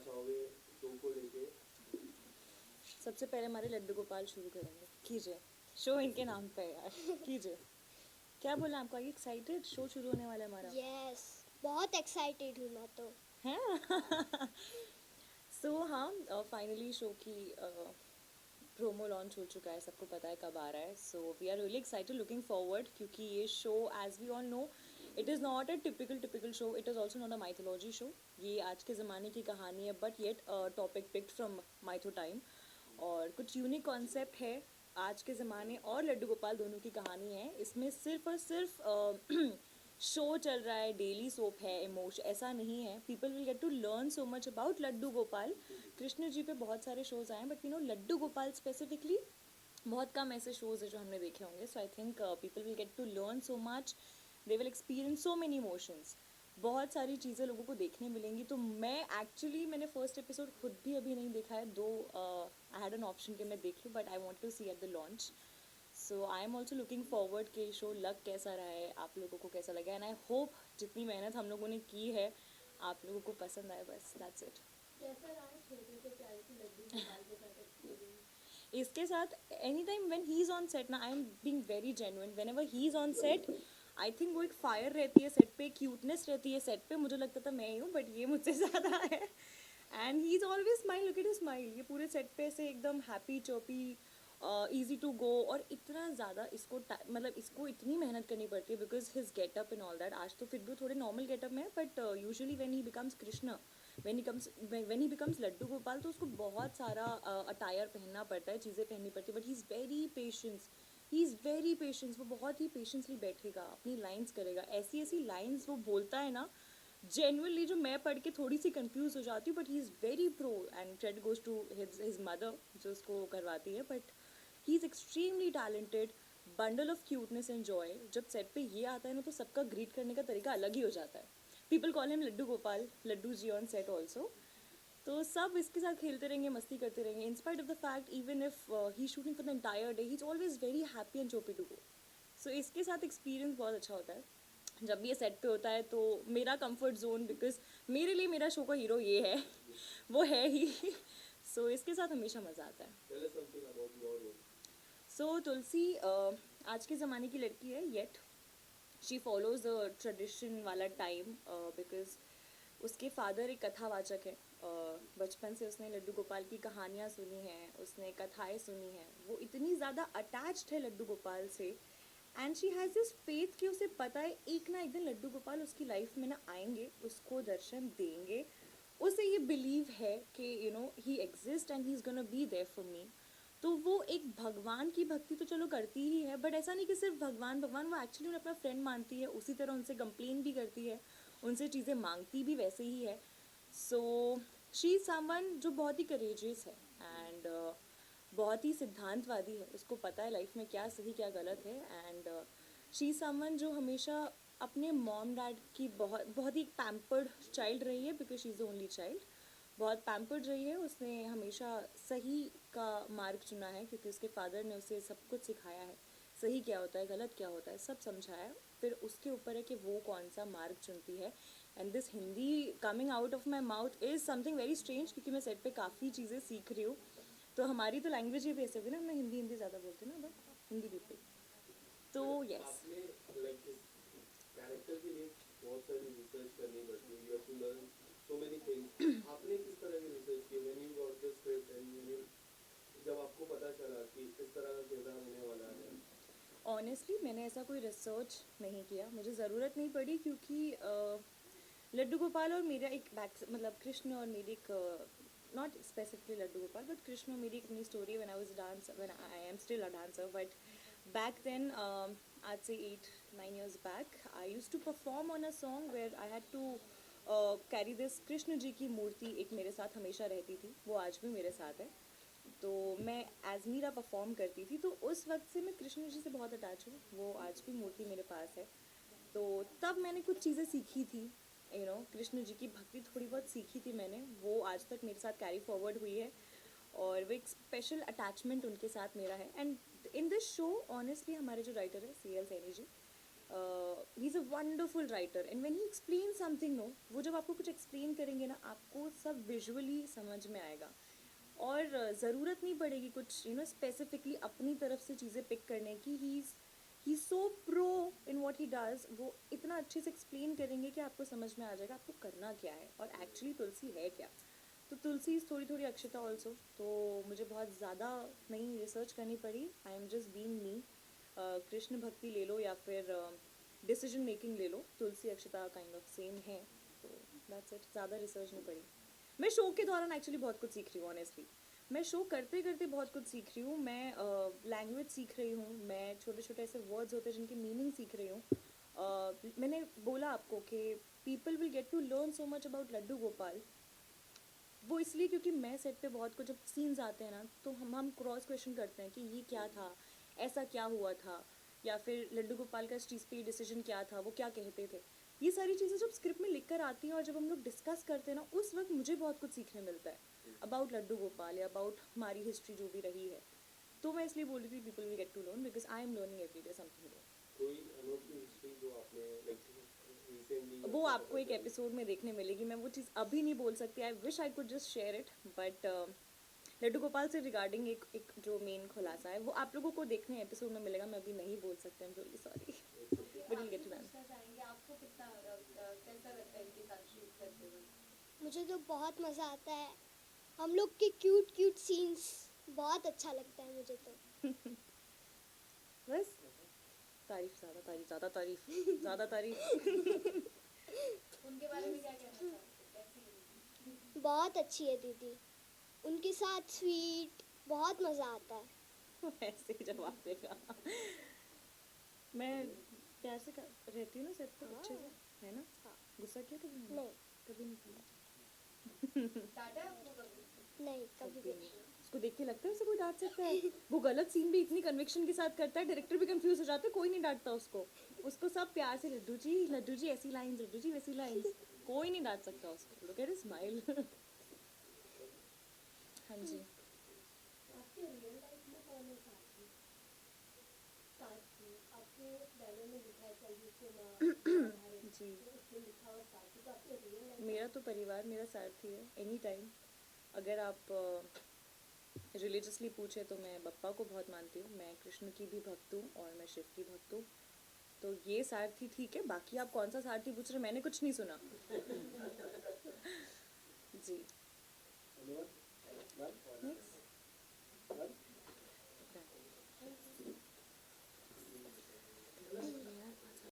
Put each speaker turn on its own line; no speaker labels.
चाहोगे शो को लेके?
सबसे पहले हमारे लड्डू गोपाल शुरू करेंगे, कीजिए शो इनके नाम पे है यार, कीजिए। क्या बोला आपको, ये एक्साइटेड शो शुरू होने वाला है हमारा?
यस, बहुत एक्साइटेड हूँ मैं तो।
हैं? सो हाँ, फाइनली शो की प्रोमो लॉन्च हो चुका है, सबको पता है कब आ रहा है। So we are really excited, looking forward, क्योंकि ये show as we all know it is not a typical show, it is also not a mythology show. ये आज के ज़माने की कहानी है, but yet topic picked from mytho time, और कुछ यूनिक कॉन्सेप्ट है। आज के ज़माने और लड्डू गोपाल दोनों की कहानी है इसमें। सिर्फ और सिर्फ शो चल रहा है, डेली सोप है, इमोशन ऐसा नहीं है। People will get to learn so much about Laddu Gopal. Krishna ji पे बहुत सारे शोज आए हैं, but we know Laddu Gopal specifically बहुत कम ऐसे शोज है जो हमने देखे होंगे। So I think people will get to learn so much, they will experience so many emotions, बहुत सारी चीज़ें लोगों को देखने मिलेंगी। तो मैंने फर्स्ट एपिसोड खुद भी अभी नहीं देखा है, दो आई हैड एन ऑप्शन कि मैं देख लूँ, but I want to see at the launch. So I am also looking forward कि शो लग कैसा रहा है, आप लोगों को कैसा लगा, एंड आई होप जितनी मेहनत हम लोगों ने की है आप लोगों को पसंद आए, बस दैट्स इट।
कैसा रहा है छोटे से प्यारे से लड्डू गोपाल के साथ एक्सपीरियंस?
इसके साथ any time when he is on set ना, I am being very genuine, whenever he is on set I think वो एक फायर रहती है सेट पे, क्यूटनेस रहती है सेट पे। मुझे लगता था मैं ही हूँ, बट ये मुझसे ज़्यादा है। And he is always smile, look at his smile, ये पूरे सेट पे ऐसे एकदम हैप्पी चोपी, ईजी टू गो। और इतना ज़्यादा इसको मतलब इसको इतनी मेहनत करनी पड़ती है because his getup and all that. आज तो फिर भी थोड़े नॉर्मल गेटअप में है, but usually when he becomes Krishna, when he becomes Laddu Gopal, तो उसको बहुत सारा अटायर पहनना पड़ता है, चीज़ें पहननी पड़ती है, but he is very patience. वो बहुत ही पेशेंसली बैठेगा, अपनी लाइंस करेगा, ऐसी ऐसी लाइंस वो बोलता है ना, जेनुअनली जो मैं पढ़ के थोड़ी सी कंफ्यूज हो जाती हूँ, but he is very pro, and credit goes to his mother जो उसको करवाती है। But he is extremely talented, bundle of cuteness and joy. जब सेट पे ये आता है ना, तो सबका ग्रीट करने का तरीका अलग ही हो जाता है। People call him Laddu Gopal, Laddu ji on set also. तो सब इसके साथ खेलते रहेंगे, मस्ती करते रहेंगे, in spite of the fact even if he shooting for the entire day, he is always very happy and chirpy to go. So इसके साथ एक्सपीरियंस बहुत अच्छा होता है जब ये सेट पे होता है। तो मेरा कंफर्ट जोन, बिकॉज मेरे लिए मेरा शो का हीरो ये है वो है ही। सो इसके साथ हमेशा मज़ा आता है।
Tell us something about your role.
सो तुलसी आज के ज़माने की लड़की है, yet she follows the tradition वाला टाइम, बिकॉज उसके फादर एक कथावाचक है। बचपन से उसने लड्डू गोपाल की कहानियाँ सुनी हैं, उसने कथाएं सुनी हैं, वो इतनी ज़्यादा अटैच्ड है लड्डू गोपाल से। And she has this faith कि उसे पता है एक ना एक दिन लड्डू गोपाल उसकी लाइफ में ना आएंगे, उसको दर्शन देंगे। उसे ये बिलीव है कि you know he exist and he is gonna be there for me. तो वो एक भगवान की भक्ति तो चलो करती ही है, बट ऐसा नहीं कि सिर्फ भगवान भगवान, वो एक्चुअली उन्हें अपना फ्रेंड मानती है, उसी तरह उनसे कंप्लेन भी करती है, उनसे चीज़ें मांगती भी वैसे ही है। सो शी इज़ समवन जो बहुत ही करेजियस है, एंड बहुत ही सिद्धांतवादी है, उसको पता है लाइफ में क्या सही क्या गलत है। एंड शी इज़ समवन जो हमेशा अपने मॉम डैड की बहुत बहुत ही पैम्पर्ड चाइल्ड रही है, because she is the only child. बहुत पैम्पर्ड रही है, उसने हमेशा सही का मार्ग चुना है, क्योंकि उसके फादर ने उसे सब कुछ सिखाया है, सही क्या होता है गलत क्या होता है सब समझाया है। फिर उसके ऊपर है कि वो कौन सा मार्ग चुनती है। And this Hindi coming out of my mouth is something very strange, क्योंकि मैं सेट पे काफ़ी चीज़ें सीख रही हूँ। तो हमारी तो लैंग्वेज ही भी ऐसे हुई ना, मैं हिंदी हिंदी ज़्यादा बोलती हूँ ना, बट हिंदी पीपल। तो यस,
आपने like इस कैरेक्टर के लिए बहुत सारी रिसर्च करनी पड़ती है, you have to learn so many things. आपने किस तरह की रिसर्च की when you got the script and when you, जब आपको पता चला कि इस तरह का किरदार होने वाला है?
ऑनेस्टली मैंने ऐसा कोई रिसर्च नहीं किया, मुझे ज़रूरत नहीं पड़ी, क्योंकि लड्डू गोपाल और मेरा एक बैक, मतलब कृष्ण और मेरी एक, not specifically Laddu Gopal but Krishna और मेरी एक अपनी story. When I was dance, when I am still a dancer, but back then आज से 8-9 years back I use to perform on a song where I had to carry this Krishna ji की मूर्ति, एक मेरे साथ हमेशा रहती थी, वो आज भी मेरे साथ है। तो मैं एज मीरा परफॉर्म करती थी, तो उस वक्त से मैं कृष्ण जी से बहुत अटैच हूँ, वो आज भी मूर्ति मेरे पास है। तो तब मैंने कुछ चीज़ें सीखी थी, यू नो कृष्ण जी की भक्ति थोड़ी बहुत सीखी थी मैंने, वो आज तक मेरे साथ कैरी फॉरवर्ड हुई है, और वो एक स्पेशल अटैचमेंट उनके साथ मेरा है। And in this show honestly हमारे जो राइटर है CL Saini ji, he is a wonderful writer and when he explain something no, वो जब आपको कुछ एक्सप्लेन करेंगे ना, आपको सब विजुअली समझ में आएगा और ज़रूरत नहीं पड़ेगी कुछ स्पेसिफिकली अपनी तरफ से चीज़ें पिक करने की. He so pro in what he does. वो इतना अच्छे से एक्सप्लेन करेंगे कि आपको समझ में आ जाएगा आपको करना क्या है और एक्चुअली तुलसी है क्या. तो तुलसी थोड़ी थोड़ी अक्षता ऑल्सो. तो मुझे बहुत ज़्यादा नई रिसर्च करनी पड़ी. I am just being me. Krishna भक्ति ले लो या फिर डिसीजन मेकिंग ले लो, तुलसी अक्षता काइंड ऑफ सेम है. तो दैट्स इट. ज़्यादा रिसर्च नहीं पड़ी. मैं शो के दौरान एक्चुअली बहुत कुछ सीख रही हूँ ऑनेस्टली. मैं शो करते करते बहुत कुछ सीख रही हूँ. मैं लैंग्वेज सीख रही हूँ. मैं छोटे छोटे ऐसे वर्ड्स होते हैं जिनकी मीनिंग सीख रही हूँ. मैंने बोला आपको कि people will get to learn so much about Laddu Gopal. वो इसलिए क्योंकि मैं सेट पे बहुत कुछ, जब सीन्स आते हैं ना, तो हम क्रॉस क्वेश्चन करते हैं कि ये क्या था, ऐसा क्या हुआ था, या फिर लड्डू गोपाल का इस चीज़ पे डिसीजन क्या था, वो क्या कहते थे. ये सारी चीज़ें जब स्क्रिप्ट में लिख कर आती हैं और जब हम लोग डिस्कस करते हैं ना, उस वक्त मुझे बहुत कुछ सीखने मिलता है अबाउट लड्डू गोपाल या अबाउट हमारी हिस्ट्री जो भी रही है. तो मैं इसलिए बोल रही थी people will get to learn because I am learning every day something new.
कोई अनोखी हिस्ट्री जो आपने लाइक रिसेंटली
वो आपको एक एपिसोड में देखने मिलेगी. मैं वो चीज़ अभी नहीं बोल सकती. I wish I could just share it, but Laddu Gopal से रिगार्डिंग एक जो मेन खुलासा है वो आप लोगों को देखने एपिसोड में मिलेगा. मैं अभी नहीं बोल सकती. I am really sorry. But you'll get to learn.
पूछना चाहेंगे आपको कितना कैसा लगता है इनके साथ शूट करते हुए?
मुझे तो बहुत मज़ा आता है. हम लोग के क्यूट क्यूट सीन्स बहुत अच्छा लगता है मुझे तो.
बस तारीफ, ज़्यादा तारीफ, ज़्यादा तारीफ, ज़्यादा तारीफ.
उनके बारे में क्या कहना चाहोगे? कैसी है दीदी?
बहुत अच्छी है दीदी. उनके साथ स्वीट, बहुत मज़ा आता है.
ऐसे ही जवाब देगा. मैं प्यार से रहती हूँ ना सेट पे अच्छे से, है ना.
हाँ.
गुस्सा किया कभी मैंने?
नहीं.
कभी नहीं किया.
डांटा है आपको कभी?
नहीं कभी
कभी
भी.
नहीं. उसको देख के लगता है उसे कोई डांट सकता है. वो गलत सीन भी इतनी कन्विक्शन के साथ करता है, डायरेक्टर भी कंफ्यूज हो जाता है. कोई नहीं डांटता उसको. उसको सब प्यार से लड्डू जी ऐसी लाइंस, लड्डू जी वैसी लाइंस. कोई नहीं डांट सकता उसको. Look at his smile. हाँ जी.
आपके रियल लाइफ में कौन है साथी? साथी आपके बैनर में लिखा है संगीत से माँ
जी.
उसमें लिखा हुआ साथी, तो आपके रियल लाइफ
मेरा तो परिवार मेरा सारथी है एनी टाइम. अगर आप रिलीजियसली पूछे तो मैं बप्पा को बहुत मानती हूँ. मैं कृष्ण की भी भक्त हूँ और मैं शिव की भक्त हूँ. तो ये सारथी ठीक है. बाकी आप कौन सा सारथी पूछ रहे हैं, मैंने कुछ नहीं सुना.